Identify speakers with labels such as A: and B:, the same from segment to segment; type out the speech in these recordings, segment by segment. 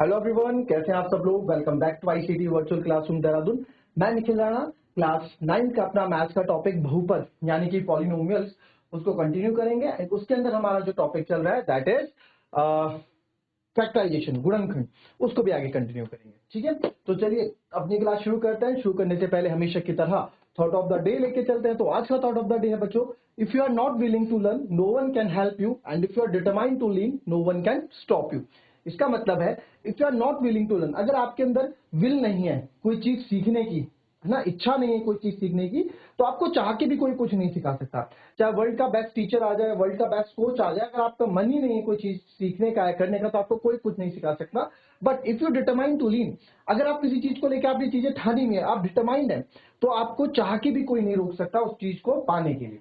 A: Hello everyone, कैसे हैं आप सब लोग। Welcome back to ICT virtual classroom Dehradun. मैं निखिल राणा। क्लास 9 का अपना मैथ्स का टॉपिक बहुपद यानी कि पॉलिनोमियल्स उसको कंटिन्यू करेंगे। उसके अंदर हमारा जो टॉपिक चल रहा है दैट इज फैक्टराइजेशन, गुणनखंड, उसको भी आगे कंटिन्यू करेंगे। ठीक है, तो चलिए अपनी क्लास शुरू करते हैं। शुरू करने से पहले हमेशा की तरह थॉट ऑफ द डे लेके चलते हैं। तो आज का थॉट ऑफ द डे है बच्चों, if you are not willing to learn no one can help you and if you are determined to learn no one can stop you. इसका मतलब है if you are not willing to learn, अगर आपके अंदर will नहीं है कोई चीज सीखने की, है ना, इच्छा नहीं है कोई चीज सीखने की, तो आपको चाह के भी कोई कुछ नहीं सिखा सकता। चाहे वर्ल्ड का बेस्ट टीचर आ जाए, वर्ल्ड का बेस्ट कोच आ जाए, अगर आपका मन ही नहीं है कोई चीज सीखने का है, करने का, तो आपको कोई कुछ नहीं सिखा सकता। But if you determined to learn, अगर आप किसी चीज को लेकर आपकी चीजें ठानी हुई है, आप डिटरमाइंड है, तो आपको चाह के भी कोई नहीं रोक सकता उस चीज को पाने के लिए।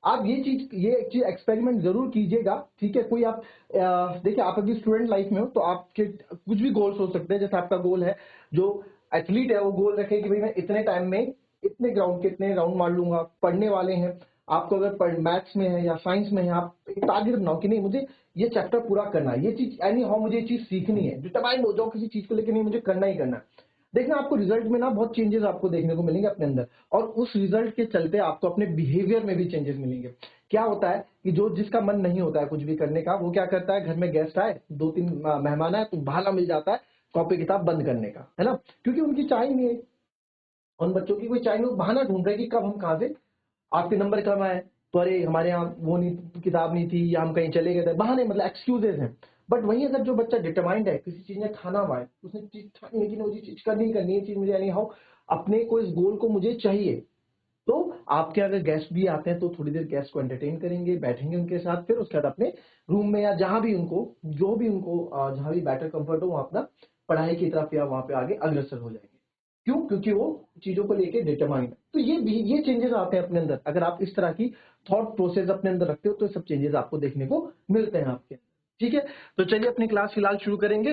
A: आप ये चीज एक्सपेरिमेंट जरूर कीजिएगा। ठीक है, कोई आप देखिए, आप अभी स्टूडेंट लाइफ में हो तो आपके कुछ भी गोल्स हो सकते हैं। जैसे आपका गोल है, जो एथलीट है वो गोल रखे कि भाई मैं इतने टाइम में इतने ग्राउंड के इतने राउंड मार लूंगा। पढ़ने वाले हैं, आपको अगर मैथ्स में है या साइंस में है, आप एक टारगेट बनाओ कि नहीं मुझे ये चैप्टर पूरा करना है, ये चीज एनी हाउ मुझे ये चीज सीखनी है। डिटरमाइंड हो जाओ किसी चीज को लेकर, नहीं मुझे करना ही करना है। देखना आपको रिजल्ट में ना बहुत चेंजेस आपको देखने को मिलेंगे अपने अंदर, और उस रिजल्ट के चलते आपको अपने बिहेवियर में भी चेंजेस मिलेंगे। क्या होता है कि जो जिसका मन नहीं होता है कुछ भी करने का, वो क्या करता है, घर में गेस्ट आए, 2-3 मेहमान आए, तो बहाना मिल जाता है कॉपी किताब बंद करने का, है ना, क्योंकि उनकी चाह ही नहीं है। उन बच्चों की कोई चाह नहीं, वो बहाना ढूंढ रहे कि कब हम कहाँ से आपके नंबर कम आए, तो अरे हमारे यहाँ वो नहीं, किताब नहीं थी, या हम कहीं चले गए थे, बहाने मतलब एक्सक्यूजेज हैं। बट वहीं अगर जो बच्चा डिटरमाइंड है, किसी चीज में ठाना हुआ है, उसने चीज ठानी है कि मुझे चीज करनी ही करनी है, चीज मुझे यानी हाउ अपने को इस गोल को मुझे चाहिए, तो आपके अगर गेस्ट भी आते हैं तो थोड़ी देर गेस्ट को एंटरटेन करेंगे, बैठेंगे उनके साथ, फिर उसके बाद अपने रूम में या जहां भी उनको जो भी उनको जहां भी बेटर कंफर्ट हो वहां अपना पढ़ाई की तरफ या वहां पे आगे अग्रसर हो जाएंगे। क्यों? क्योंकि वो चीजों को लेके डिटरमाइंड है। तो ये चेंजेस आते हैं अपने अंदर, अगर आप इस तरह की थॉट प्रोसेस अपने अंदर रखते हो तो सब चेंजेस आपको देखने को मिलते हैं आपके। ठीक है, तो चलिए अपनी क्लास फिलहाल शुरू करेंगे।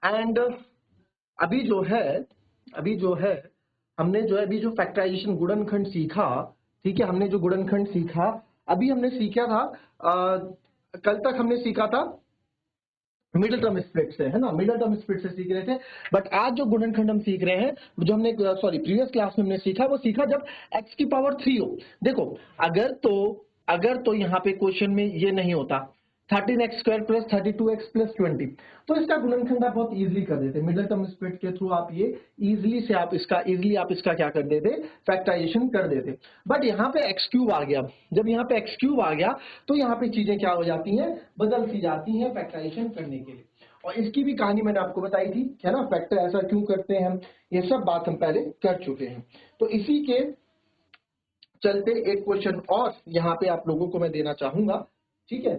A: एंड अभी जो है हमने जो है अभी जो फैक्टराइजेशन गुणनखंड सीखा। ठीक है, हमने जो गुणनखंड सीखा, अभी हमने सीखा था कल तक हमने सीखा था मिडिल टर्म स्प्लिट से, है ना, मिडिल टर्म स्प्लिट से सीख रहे थे। बट आज जो गुणनखंड हम सीख रहे हैं, जो हमने प्रीवियस क्लास में हमने सीखा, वो सीखा जब x की पावर 3 हो। देखो, अगर तो यहाँ पे क्वेश्चन में ये नहीं होता 13x² प्लस 32x प्लस 20, तो इसका गुणनखंड आप बहुत इजीली कर देते। मिडिल टर्म स्प्लिट के थ्रू आप ये इजीली आप इसका क्या कर देते, फैक्टराइजेशन कर देते। बट यहाँ पे x³ आ गया। जब यहाँ पे x³ आ गया तो यहाँ पे चीजें क्या हो जाती हैं, बदल सी जाती हैं फैक्टराइजेशन करने के लिए। और इसकी भी कहानी मैंने आपको बताई थी, है ना, फैक्टर ऐसा क्यों करते हैं हम, ये सब बात हम पहले कर चुके हैं। तो इसी के चलते एक क्वेश्चन और यहाँ पे आप लोगों को मैं देना चाहूंगा। ठीक है,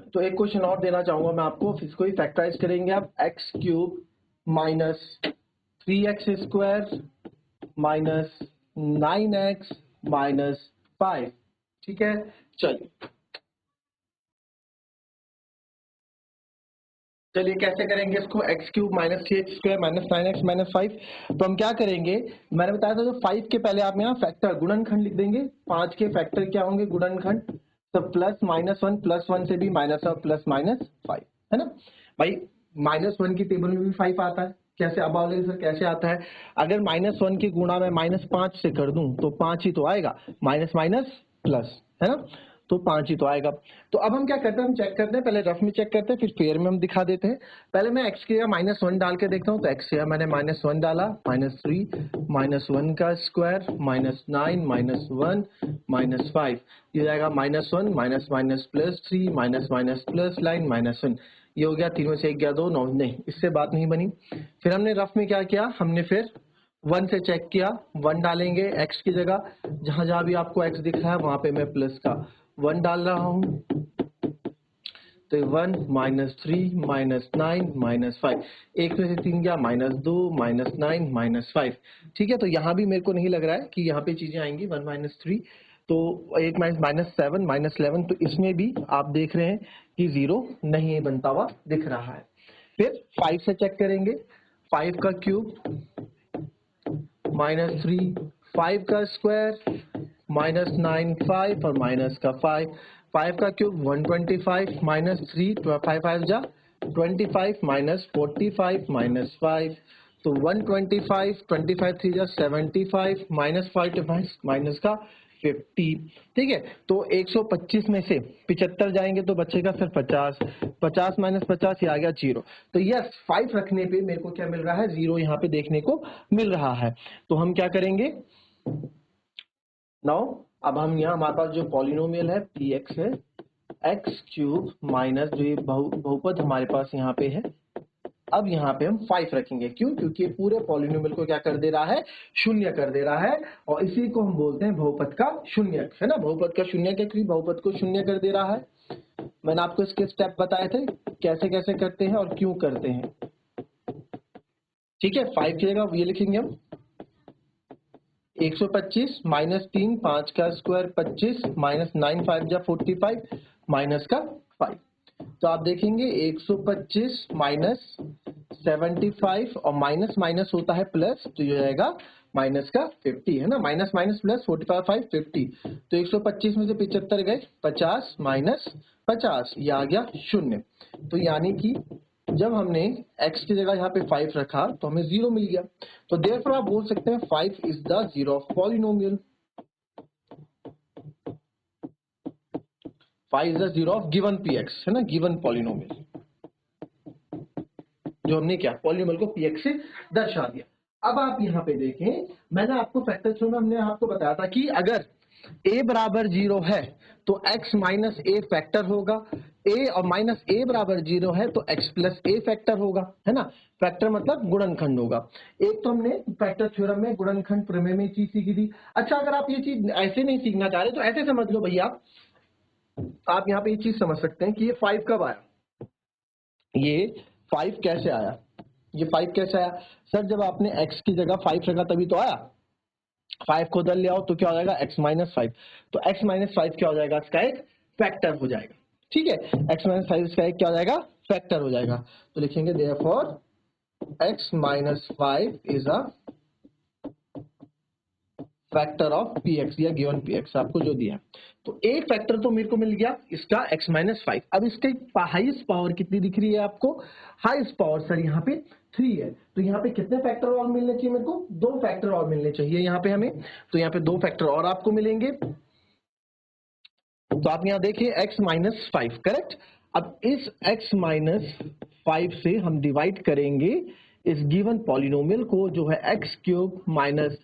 A: तो एक क्वेश्चन और देना चाहूंगा मैं आपको, इसको ही फैक्टराइज करेंगे आप। x³ minus 3x² minus 9x minus 5। ठीक है, चलिए कैसे करेंगे इसको, x³ minus 3x² minus 9x minus 5। तो हम क्या करेंगे, मैंने बताया था जो 5 के पहले आप यहाँ फैक्टर गुणनखंड लिख देंगे। 5 के फैक्टर क्या होंगे, गुणनखंड, तो प्लस -1 प्लस 1 से भी माइनस और प्लस -5, है ना भाई। -1 की टेबल में भी 5 आता है। कैसे, अब बोले सर कैसे आता है, अगर -1 की गुणा में -5 से कर दूं तो 5 ही तो आएगा, माइनस माइनस प्लस, है ना, तो 5 ही तो आएगा। तो अब हम क्या करते हैं, हम चेक करते हैं, पहले रफ में चेक करते हैं, फिर पेयर में हम दिखा देते हैं। पहले मैं x के -1 डाल के देखता हूँ, तो x के मैंने -1 डाला, -3 -1 का स्क्वायर -9 -1 -5, ये जाएगा -1 minus minus plus 3 minus minus plus line -1, ये हो गया, 3 में से 1 गया 2, 9, नहीं इससे बात नहीं बनी। फिर हमने रफ में क्या किया, हमने फिर 1 से चेक किया, 1 डालेंगे x की जगह, जहां जहां भी आपको x दिख रहा है वहां पे मैं प्लस का 1 डाल रहा हूं, तो 1 -3 -9 -5, एक में से 3 गया, -2 -9 -5। ठीक है, तो यहाँ भी मेरे को नहीं लग रहा है कि यहाँ पे चीजें आएंगी 1 -3, तो एक -7 -11, तो इसमें भी आप देख रहे हैं कि 0 नहीं बनता हुआ दिख रहा है। फिर 5 से चेक करेंगे, 5 का क्यूब -3, 5 का स्क्वायर -9 5 और माइनस का 5, 5 का क्यूब 125 माइनस 3 5 5 जा 25 माइनस 45 माइनस 5, तो 125 25 3 जा 75 माइनस 5 माइनस का 50। ठीक है, तो 125 में से 75 जाएंगे तो बचेगा सर 50, 50 माइनस 50 ये आ गया 0। तो यस 5 रखने पे मेरे को क्या मिल रहा है, 0 यहाँ पे देखने को मिल रहा है। तो हम क्या करेंगे नाउ, अब हम यहाँ हमारे पास जो पॉलिनोमियल है px है एक्स क्यूब माइनस जो ये बहुपद हमारे पास यहाँ पे है, अब यहाँ पे हम 5 रखेंगे। क्यों? क्योंकि ये पूरे पॉलिनोमियल को क्या कर दे रहा है, शून्य कर दे रहा है, और इसी को हम बोलते हैं बहुपद का शून्य, है ना। बहुपद का शून्य क्या, क्योंकि बहुपद को शून्य कर दे रहा है। मैंने आपको इसके स्टेप बताए थे कैसे कैसे करते हैं और क्यों करते हैं। ठीक है, 5 की जगह ये लिखेंगे हम 125 माइनस 3 5 का स्क्वायर 25 माइनस 9 5 जा 45 माइनस का 5। तो आप देखेंगे 125 माइनस 75 और माइनस माइनस होता है प्लस, तो ये जाएगा माइनस का 50, है ना। माइनस माइनस प्लस 45 50, तो 125 में से 75 गए 50 माइनस 50 ये आ गया 0। तो यानी कि जब हमने x की जगह यहाँ पे 5 रखा तो हमें 0 मिल गया। तो देयरफॉर आप बोल सकते हैं 5 is the zero of polynomial, 5 is the zero of given px, है ना, गिवन पॉलिनोमियल, जो हमने क्या पॉलिनोमियल को px से दर्शा दिया। अब आप यहाँ पे देखें, मैंने आपको फैक्टर थ्योरम में हमने आपको बताया था कि अगर a बराबर 0 है तो x माइनस a फैक्टर होगा, a और माइनस a बराबर 0 है तो x प्लस a फैक्टर होगा, है ना। फैक्टर मतलब गुणनखंड होगा। एक तो हमने फैक्टर थ्योरम में गुणनखंड प्रमेय में चीज सीखी थी। अच्छा, अगर आप ये चीज ऐसे नहीं सीखना चाह रहे तो ऐसे समझ लो भैया, आप यहाँ पे ये चीज समझ सकते हैं कि ये 5 कब आया, ये 5 कैसे आया, ये 5 कैसे आया सर, जब आपने x की जगह 5 रखा तभी तो आया। 5 को उधर ले आओ तो क्या हो जाएगा x माइनस 5, तो x माइनस 5 क्या हो जाएगा, इसका एक फैक्टर हो जाएगा। ठीक है, x माइनस 5 इसका एक क्या हो जाएगा, फैक्टर हो जाएगा। तो लिखेंगे therefore x minus 5 is a factor of px या गिवन px आपको जो दिया। तो एक फैक्टर तो मेरे को मिल गया इसका x माइनस 5। अब इसके हाईएस्ट पावर कितनी दिख रही है आपको, हाईएस्ट पावर सर यहाँ पे 3 है, तो यहाँ पे कितने फैक्टर और मिलने चाहिए मेरे को, 2 फैक्टर और मिलने चाहिए यहाँ पे हमें, तो यहाँ पे 2 फैक्टर और आपको मिलेंगे। तो आप यहाँ देखिए x माइनस 5 करेक्ट। अब इस x माइनस 5 से हम डिवाइड करेंगे इस गिवन पॉलिनोमियल को, जो है x cube minus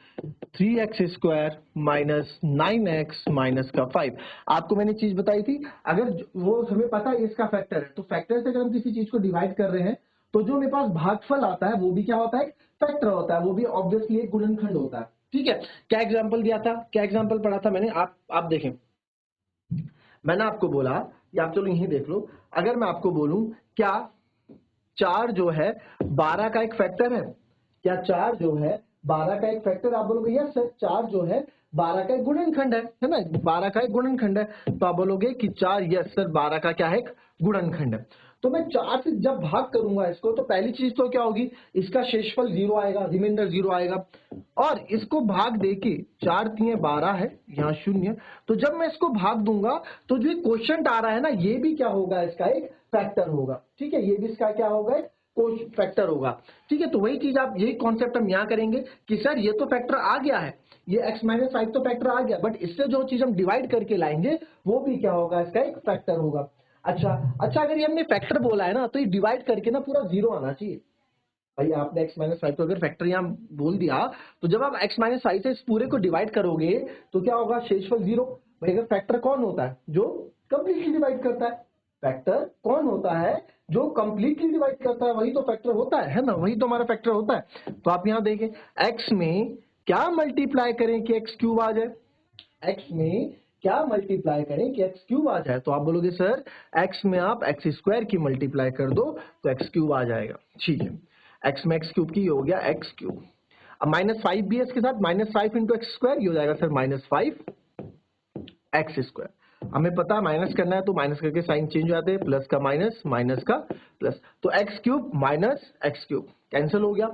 A: 3x square minus 9x minus का 5। आपको मैंने चीज बताई थी, अगर वो हमें पता है इसका फैक्टर है, तो फैक्टर से अगर हम किसी चीज को डिवाइड कर रहे हैं तो जो मेरे पास भागफल आता है वो भी क्या होता है, फैक्टर होता है, वो भी ऑब्वियसली एक गुणनखंड होता है। ठीक है, क्या एग्जाम्पल दिया था, क्या एग्जाम्पल पढ़ा था मैंने, आप देखें, मैंने आपको बोला, या आप चलो यही देख लो, अगर मैं आपको बोलूं क्या 4 जो है 12 का एक फैक्टर है, क्या 4 जो है 12 का एक फैक्टर, आप बोलोगे यस सर 4 जो है 12 का एक गुणनखंड है ना, 12 का एक गुणनखंड है। तो आप बोलोगे कि 4 यस सर 12 का क्या है, एक गुणनखंड है। तो मैं 4 से जब भाग करूंगा इसको, तो पहली चीज तो क्या होगी, इसका शेषफल 0 आएगा, रिमाइंडर 0 आएगा, और इसको भाग देके 4 3 12 है, यहाँ 0, तो जब मैं इसको भाग दूंगा तो जो क्वोशिएंट आ रहा है ना, ये भी क्या होगा, इसका एक फैक्टर होगा। ठीक है, ये भी इसका क्या होगा, एक फैक्टर होगा। ठीक है, तो वही चीज आप, यही कॉन्सेप्ट हम यहाँ करेंगे कि सर ये तो फैक्टर आ गया है, ये x माइनस 5 तो फैक्टर आ गया, बट इससे जो चीज हम डिवाइड करके लाएंगे वो भी क्या होगा, इसका एक फैक्टर होगा। अच्छा, अगर ये हमने फैक्टर बोला है ना, तो ये डिवाइड करके ना पूरा 0 आना चाहिए। भाई आपने x माइनस 5 को अगर फैक्टर यहाँ बोल दिया, तो जब आप x माइनस 5 से इस पूरे को डिवाइड करोगे तो क्या होगा, शेषफल 0। भाई अगर फैक्टर कौन होता है, जो कंप्लीटली डिवाइड करता है, फैक्टर कौन होता है, जो कंप्लीटली डिवाइड करता है, वही तो फैक्टर होता है ना, वही तो हमारा फैक्टर होता है। तो आप यहाँ देखें, x में क्या मल्टीप्लाई करें कि x क्यूब आ जाए, x में क्या मल्टीप्लाई करें कि x क्यूब आ जाए, तो आप बोलोगे सर x में आप x स्क्वायर की मल्टीप्लाई कर दो तो x क्यूब आ जाएगा। ठीक है, x में x क्यूब की हो गया x क्यूब। अब माइनस 5 भी है इसके साथ, माइनस 5 इंटू एक्स स्क्वायर, ये हो जाएगा सर माइनस 5 एक्स स्क्वायर। हमें पता है माइनस करना है तो माइनस करके साइन चेंज हो जाते हैं, प्लस का माइनस, माइनस का प्लस, तो x cube minus x cube cancel हो गया।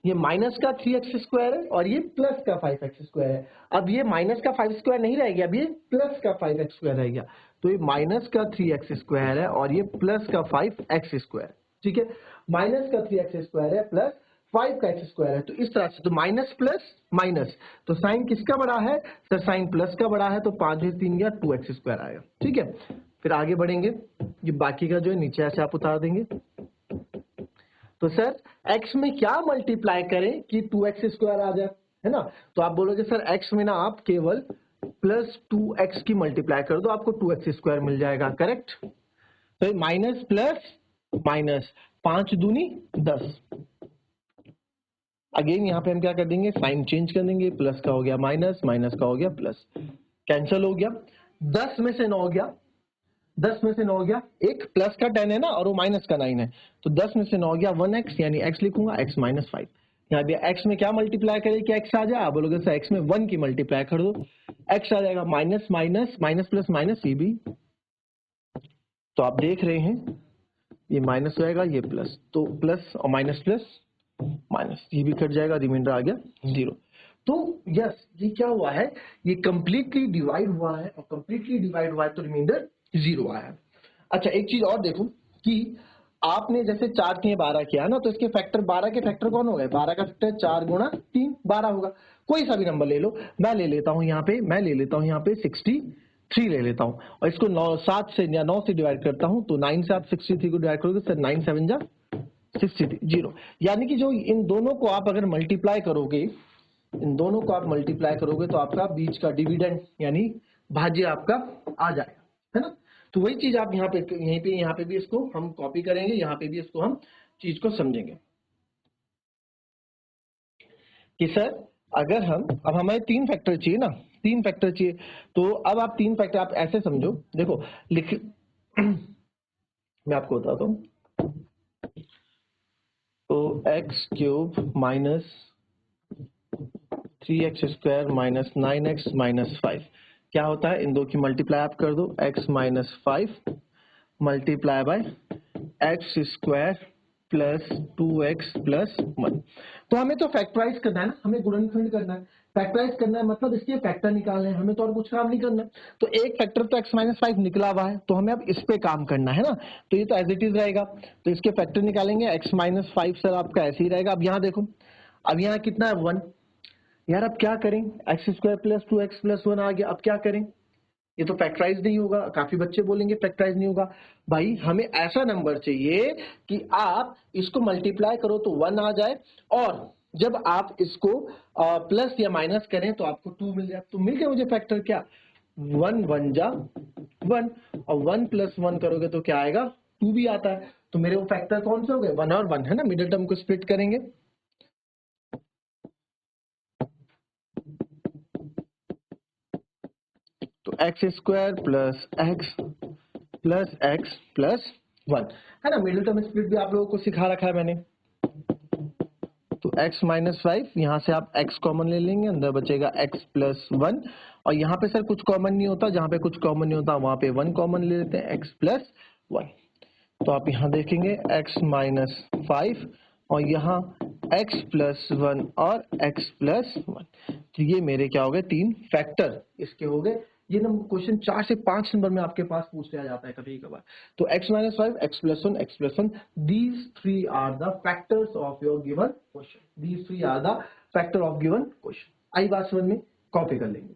A: ये माइनस का 3x² है और ये प्लस का 5x² है। अब ये माइनस का 5² नहीं रह गया, अब ये प्लस का 5x² रह गया। तो ये माइनस का 3x² है और ये प्लस का 5x²। ठीक है, माइनस का 3x² है प्लस 5 का x² है। तो इस तरह से, तो माइनस प्लस माइनस, तो साइन किसका बड़ा है सर? साइन प्लस का बड़ा है, तो 5 में 3 गया, 2x² आएगा। ठीक है, फिर आगे बढ़ेंगे, ये बाकी का जो है नीचे ऐसे आप उतार देंगे। तो सर x में क्या मल्टीप्लाई करें कि 2x² आ जाए, है ना? तो आप बोलोगे सर x में ना आप केवल प्लस 2x की मल्टीप्लाई कर दो, आपको 2x² मिल जाएगा। करेक्ट? तो माइनस प्लस माइनस, 5 दूनी 10। अगेन यहाँ पे हम क्या कर देंगे, साइन चेंज कर देंगे, प्लस का हो गया माइनस, माइनस का हो गया प्लस, कैंसिल हो गया। 10 में से 9 गया, 10 में से 9 गया, एक प्लस का 10 है ना और वो माइनस का 9 है, तो 10 में से 9 गया 1x, यानी x लिखूंगा, x माइनस 5। यहाँ पे x में क्या मल्टीप्लाई करें कि x आ जाए? आप बोलोगे सर x में 1 की मल्टीप्लाई कर दो, x आ जाएगा minus minus, minus plus minus, ये भी। तो आप देख रहे हैं ये माइनस हो जाएगा, ये प्लस, तो प्लस और माइनस प्लस माइनस, ये भी कट जाएगा, रिमाइंडर आ गया 0। तो यस, ये क्या हुआ है, ये कंप्लीटली डिवाइड हुआ है और कंप्लीटली डिवाइड हुआ है तो रिमाइंडर 0 आया है। अच्छा, एक चीज और देखो कि आपने जैसे 4 के 12 किया ना, तो इसके फैक्टर 12 के फैक्टर कौन हो गए? 12 का फैक्टर 4 गुणा 3 12 होगा। कोई सा भी नंबर ले लो, मैं ले लेता हूं यहाँ पे, मैं ले लेता हूं यहाँ पे 63 ले लेता हूं, और इसको 7 से या 9 से डिवाइड करता हूं, तो 9 से आप 63 को डिवाइड करोगे सर, 9 7 जा 63 0। यानी कि जो इन दोनों को आप अगर मल्टीप्लाई करोगे, इन दोनों को आप मल्टीप्लाई करोगे तो आपका बीच का डिविडेंड यानी भाज्य आपका आ जाएगा, है ना? तो वही चीज आप यहाँ पे भी इसको हम कॉपी करेंगे, यहाँ पे भी इसको हम चीज को समझेंगे कि सर अगर हम, अब हमें 3 फैक्टर चाहिए ना, 3 फैक्टर चाहिए, तो अब आप 3 फैक्टर आप ऐसे समझो, देखो लिख मैं आपको बताता हूँ। तो x³ minus 3x² minus 9x minus 5 क्या होता है? इन दो की मल्टीप्लाई आप कर दो, x minus 5 multiply by x² plus 2x plus 1। तो हमें तो फैक्टराइज करना है ना, हमें गुणनखंड करना है, फैक्टराइज करना है, मतलब इसके फैक्टर निकालने हैं, हमें तो और कुछ काम नहीं करना। तो एक फैक्टर तो x माइनस 5 निकला हुआ है, तो हमें अब इस पे काम करना है ना, तो ये तो एज इट इज रहेगा। तो इसके फैक्टर निकालेंगे, x माइनस 5 सर आपका ऐसे ही रहेगा। अब यहाँ देखो, अब यहाँ कितना है 1, यार अब क्या करें, x² प्लस 2x प्लस 1 आ गया, अब क्या करें? ये तो फैक्टराइज नहीं होगा। काफी बच्चे बोलेंगे फैक्टराइज नहीं होगा, भाई हमें ऐसा नंबर चाहिए कि आप इसको मल्टीप्लाई करो तो 1 आ जाए, और जब आप इसको प्लस या माइनस करें तो आपको 2 मिल जाए। तो मिल गया मुझे फैक्टर, क्या 1 1 जा 1, और 1 प्लस 1 करोगे तो क्या आएगा? 2 भी आता है। तो मेरे वो फैक्टर कौन से हो गए? 1 और 1, है ना? मिडिल टर्म को स्प्लिट करेंगे, तो x² प्लस x प्लस 1, है ना? मिडिल टर्म स्प्लिट भी आप लोगों को सिखा रखा है मैंने। तो x माइनस 5, यहाँ से आप x कॉमन ले लेंगे, अंदर बचेगा x प्लस 1, और यहाँ पे सर कुछ कॉमन नहीं होता, जहाँ पे कुछ कॉमन नहीं होता वहां पे 1 कॉमन ले लेते हैं, x प्लस 1। तो आप यहाँ देखेंगे x माइनस 5 और यहाँ x प्लस 1 और x प्लस 1, तो ये मेरे क्या हो गए? 3 फैक्टर इसके हो गए। ये नंबर क्वेश्चन 4 से 5 नंबर में आपके पास पूछ लिया जाता है कभी कभार। तो x minus 5, x plus 1, x plus 1, these three are the factors of your given question. These three are the factor of given question. आई बात समझ में? कॉपी कर लेंगे।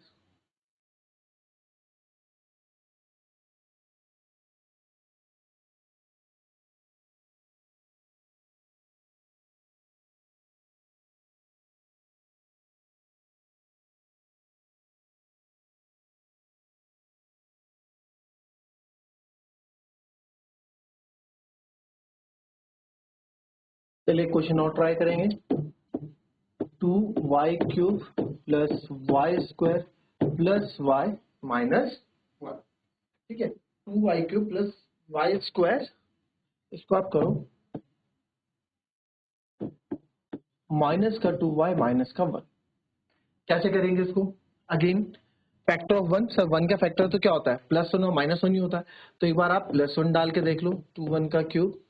A: चलिए क्वेश्चन और ट्राई करेंगे। 2y³ plus y² plus y minus 1, ठीक है? 2y³ प्लस y², इसको आप करो माइनस का 2y माइनस का 1। कैसे करेंगे इसको? अगेन फैक्टर ऑफ 1, सर 1 का फैक्टर तो क्या होता है? प्लस 1 और माइनस 1 ही होता है। तो एक बार आप प्लस 1 डाल के देख लो, 2 1 का क्यूब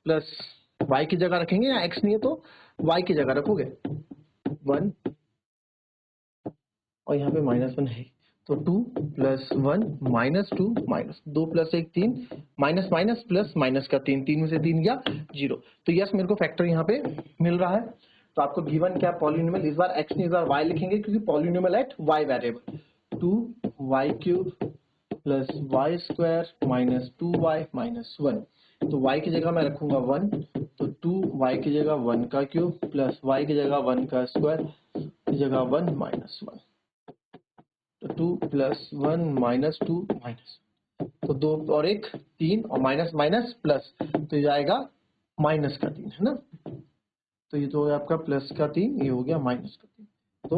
A: प्लस y की जगह रखेंगे या x नहीं है तो y की जगह रखोगे 1 और यहाँ पे -1 है तो 2 + 1 -2 -2 + 1 3 माइनस माइनस प्लस माइनस का 3 3 में से 3 गया 0। तो यस मेरे को फैक्टर यहाँ पे मिल रहा है। तो आपको गिवन क्या पॉलिनोमियल, इस बार x नहीं इस बार y लिखेंगे क्योंकि polynomial eight y variable 2y³ + y² - 2y - 1। तो y की जगह मैं रखूंगा 1 तो 2y की जगह 1 का क्यूब प्लस y की जगह 1 का स्क्वायर की जगह 1 - 1 तो 2 + 1 - 2 तो 2 और 1 3 और माइनस माइनस प्लस तो ये जाएगा माइनस का 3 है ना। तो ये तो हो गया आपका प्लस का 3 ये हो गया माइनस का 3। तो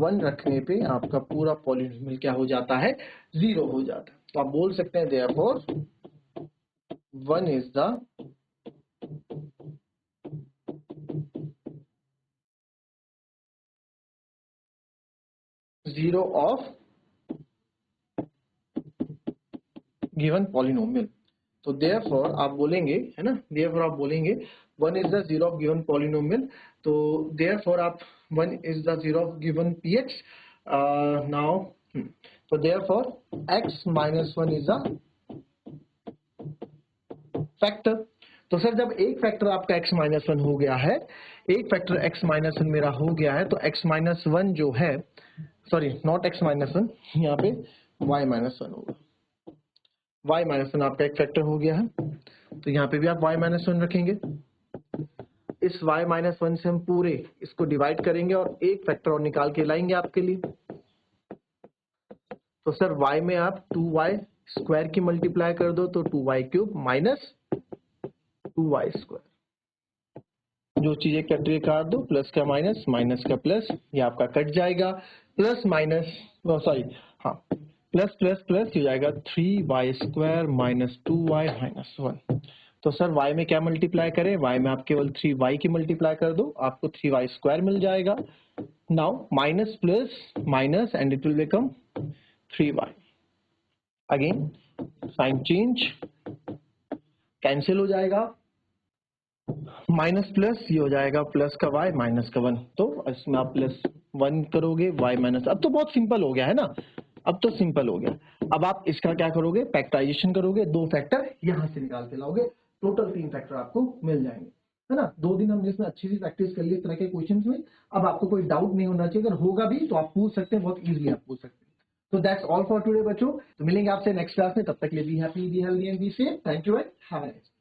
A: 1 रखने पे आपका पूरा पॉलिनोमियल क्या हो जाता है 0 हो जाता है। तो आप बोल सकते हैं therefore 1 is the zero of given polynomial. तो देयरफॉर आप बोलेंगे है ना, देयरफॉर आप बोलेंगे 1 is the zero of given polynomial. तो देयरफॉर आप 1 is the zero of given px now. तो therefore x - 1 is the factor. तो सर जब एक फैक्टर आपका x - 1 हो गया है, एक फैक्टर x - 1 मेरा हो गया है तो x - 1 जो है, सॉरी नॉट x - 1 यहाँ पे y - 1 होगा। y - 1 आपका एक फैक्टर हो गया है तो यहाँ पे भी आप y - 1 रखेंगे। इस y - 1 से हम पूरे इसको डिवाइड करेंगे और एक फैक्टर और निकाल के लाएंगे आपके लिए। तो सर y में आप 2y² की मल्टीप्लाई कर दो तो 2y³ - 2y²। जो चीजें कट रही काट दो, प्लस का माइनस माइनस का प्लस, ये आपका कट जाएगा। प्लस माइनस सॉरी हाँ प्लस प्लस प्लस हो जाएगा 3y² - 2y - 1। तो सर y में क्या मल्टीप्लाई करें, y में आप केवल 3y की मल्टीप्लाई कर दो आपको 3y² मिल जाएगा। Now minus plus minus and it will become 3y। Again sine change, cancel हो जाएगा, माइनस प्लस ये हो जाएगा प्लस का y माइनस का 1। तो इसमें आप +1 करोगे y माइनस, अब तो बहुत सिंपल हो गया है ना, अब तो सिंपल हो गया। अब आप इसका क्या करोगे, फैक्टराइजेशन करोगे, 2 फैक्टर यहां से निकाल के लाओगे, टोटल 3 फैक्टर आपको मिल जाएंगे, है ना। 2 दिन हमने इसमें अच्छी सी प्रैक्टिस कर ली इस तरह के क्वेश्चंस में। अब आपको कोई डाउट नहीं होना चाहिए, अगर होगा भी तो आप पूछ सकते हैं, बहुत इजीली आप पूछ सकते हैं। तो दैट्स ऑल फॉर टुडे बच्चों। तो मिलेंगे आपसे नेक्स्ट क्लास में, तब तक के लिए be happy, be healthy and be safe. Thank you and have a nice day.